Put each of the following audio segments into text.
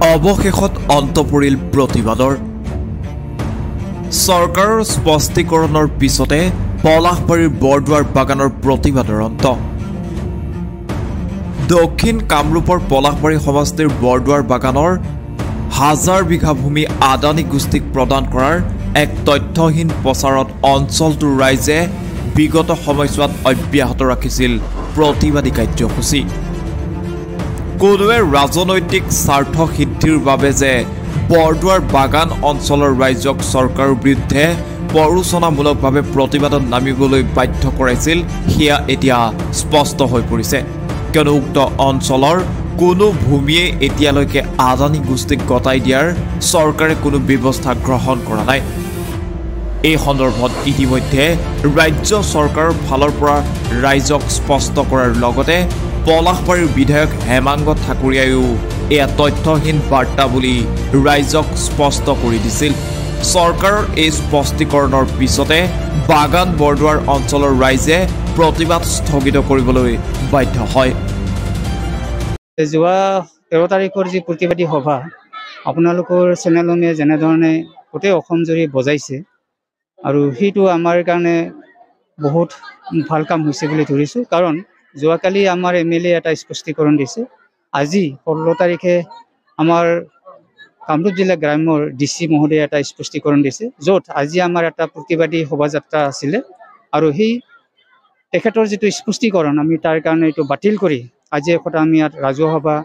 অৱশেষত অন্ত পৰিল প্ৰতিবাদৰ চৰকাৰৰ স্পষ্টীকৰণৰ পিছতে পলাশবাৰীৰ বৰদুৱাৰ বাগানৰ প্ৰতিবাদৰ অন্ত দক্ষিণ কামৰূপৰ পলাশবাৰী সমষ্টিৰ বৰদুৱাৰ বাগানৰ হাজাৰ বিঘা ভূমি আদানী গোষ্ঠীক প্ৰদান কৰাৰ এক তথ্যহীন প্ৰচাৰত অঞ্চলটোৰ ৰাইজে বিগত সময়ছোৱাত অব্যাহত ৰাখিছিল প্ৰতিবাদী কাৰ্যসূচী কোনোৱে ৰাজনৈতিক স্বাৰ্থ সিদ্ধিৰ বাবে যে বৰদুৱাৰ বাগান অঞ্চলৰ ৰাইজক চৰকাৰৰ বিৰুদ্ধে প্ৰৰোচনামূলকভাৱে প্ৰতিবাদত নামিবলৈ বাধ্য কৰাইছিল সেয়া এতিয়া স্পষ্ট হৈ পৰিছে কিয়নো উক্ত অঞ্চলৰ কোনো ভূমিয়ে এতিয়ালৈকে আদানী গোষ্ঠীক গতাই দিয়াৰ চৰকাৰে কোনো ব্যৱস্থা গ্ৰহণ কৰা নাই এই সন্দৰ্ভত ইতিমধ্যে ৰাজ্য চৰকাৰৰ ফালৰ পৰা ৰাইজক স্পষ্ট কৰাৰ লগতে পলাশবাৰীৰ বিধায়ক হেমাংগ ঠাকুৰীয়ায়ো এয়া তথ্যহীন বাৰ্তা বুলি ৰাইজক স্পষ্ট কৰি দিছিল চৰকাৰৰ এই স্পষ্টীকৰণৰ পিছতে বাগান বৰদুৱাৰ অঞ্চলৰ ৰাইজে প্ৰতিবাদ স্থগিত কৰিবলৈ বাধ্য হয় যোৱা 13 তাৰিখৰ যি প্ৰতিবাদী সভা আপোনালোকৰ চেনেলমে যেনেধৰণে গোটেই অসম জুৰি বজাইছে আৰু সেইটো আমাৰ কাৰণে বহুত ভাল কাম হৈছে বুলি ধৰিছোঁ কাৰণ যোৱাকালি আমাৰ এমএলএ এটা স্পষ্টীকৰণ দিছে আজি 16 তাৰিখে আমাৰ কামৰূপ জিলা গ্ৰাম্যৰ ডিসি মহোদয়ে এটা স্পষ্টীকৰণ দিছে য'ত আজি আমাৰ এটা প্ৰতিবাদী শোভাযাত্ৰা আছিলে আৰু সেই তেখেতৰ যিটো স্পষ্টীকৰণ আমি তাৰ কাৰণে এইটো বাতিল কৰি আজি একটা আমি ৰাজহুৱা সভা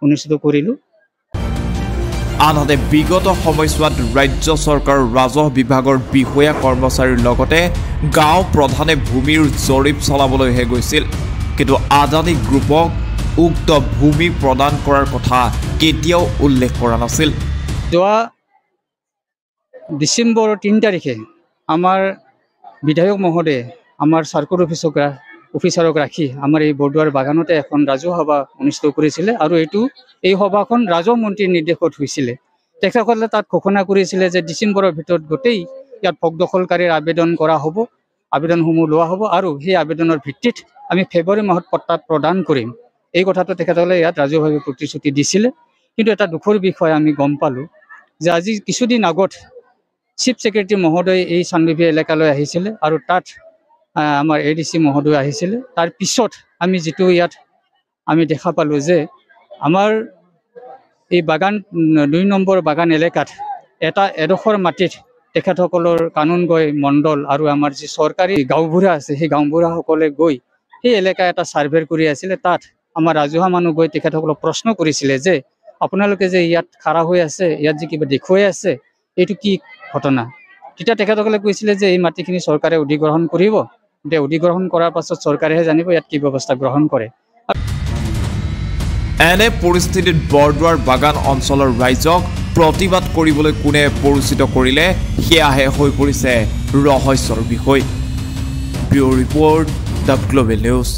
অনুষ্ঠিত কৰিলোঁ আনহাতে বিগত সময়ছোৱাত ৰাজ্য চৰকাৰৰ ৰাজহ বিভাগৰ বিষয়া কৰ্মচাৰীৰ লগতে গাঁও প্ৰধানে ভূমিৰ জৰীপ চলাবলৈহে গৈছিল কিন্তু আদানী গ্ৰুপক উক্ত ভূমি প্ৰদান কৰাৰ কথা কেতিয়াও উল্লেখ কৰা নাছিল যোৱা ডিচেম্বৰ 3 তাৰিখে আমাৰ বিধায়ক মহোদয়ে আমাৰ চাৰ্কল অফিচাৰক ৰাখি আমাৰ এই বৰদুৱাৰ বাগানতে এখন ৰাজহুৱা সভা অনুষ্ঠিত কৰিছিলে আৰু এই সভাখন ৰাজহ মন্ত্ৰীৰ নিৰ্দেশত হৈছিলে তেখেতসকলে তাত ঘোষণা কৰিছিলে যে ডিচেম্বৰৰ ভিতৰত গোটেই ইয়াত ভোগদখলকাৰীৰ আবেদন কৰা হ'ব আবেদনসমূহ লোৱা হ'ব আৰু সেই আবেদনৰ ভিত্তিত আমি ফেব্ৰুৱাৰী মাহত পট্টা প্ৰদান কৰিম এই কথাটো তেখেতসকলে ইয়াত ৰাজহুৱাভাৱে প্ৰতিশ্ৰুতি দিছিলে কিন্তু এটা দুখৰ বিষয় আমি গম পালোঁ যে আজি কিছুদিন আগত চিফ ছেক্ৰেটাৰী মহোদয় এই চান্দুবি এলেকালৈ আহিছিলে আৰু তাত আমাৰ এডিসি মহোদয় আহিছিলে তাৰ পিছত আমি যেটো ইয়াত আমি দেখা পালো যে আমাৰ এই বাগান 2 নম্বৰ বাগান এলেকাত এটা এডোখৰ মাটিত তেখেতসকলৰ কানুনগৈ মণ্ডল আৰু আমাৰ যে চৰকাৰী গাঁওবুঢ়া আছে সেই গাঁওবুঢ়াসকলে গৈ সেই এলেকা এটা সাৰ্ভে কৰি আছিল তাত আমাৰ ৰাজহুৱা মানুহ গৈ তেখেতসকলক প্ৰশ্ন কৰিছিলে যে আপোনালোকে যে ইয়াত খাৰা হৈ আছে ইয়াত যে কিবা দেখুৱাই আছে এইটো কি ঘটনা তেতিয়া তেখেতসকলে কৈছিলে যে এই মাটিখিনি চৰকাৰে অধিগ্ৰহণ কৰিব অধিগ্ৰহণ কৰাৰ পাছত চৰকাৰেহে জানিব ইয়াত কি ব্যৱস্থা গ্ৰহণ কৰে এনে পৰিস্থিতিত বৰদুৱাৰ বাগান অঞ্চলৰ ৰাইজক প্ৰতিবাদ কৰিবলৈ কোনে পৰিচিত কৰিলে সেয়াহে হৈ পৰিছে ৰহস্যৰ বিষয় bureau report the global news